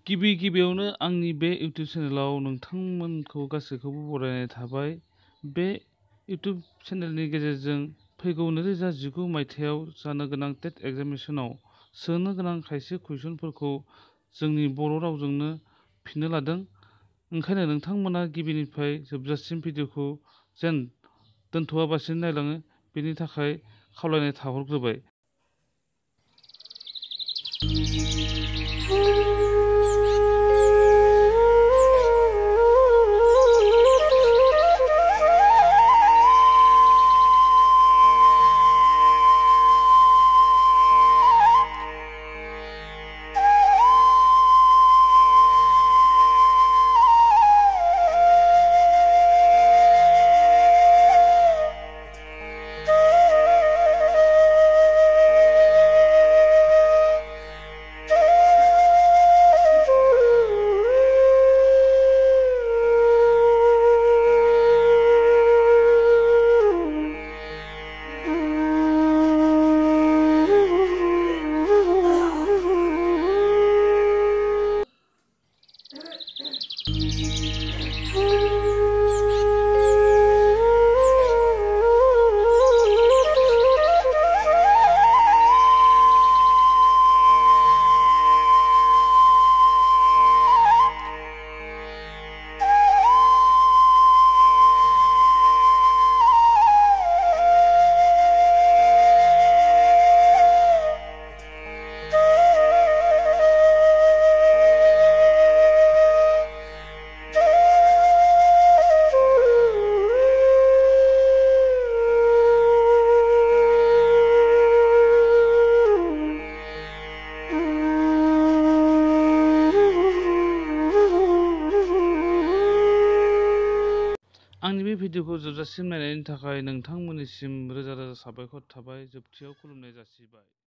गिबियावनो आंनि बे इउटिउब चेनेलाव नोंथांमोनखौ गासैखौबो बरायनाय थाबाय। बे इउटिउब चेनेलनि गेजेरजों फैगौ 2019 मायथाइयाव जानो गोनां टेट एग्जामिनेसनाव सोनो गोनां खायसे कुइसनफोरखौ जोंनि बर' रावजोंनो फिननो लादों। ओंखायनो नोंथांमोना गिबिनिफ्राय जोबजासिम भिडिअखौ जेन दोनथ'आबासिनो नायलाङो बेनि थाखाय खावलायनाय थाहरग्रोबाय। आंनि बे भिडिअखौ जोबजासिम नायनायनि थाखाय नोंथांमोननिसिम रोजा रोजा साबायखर थाबाय। जोबथियाव खुलुमनाय जासिबाय।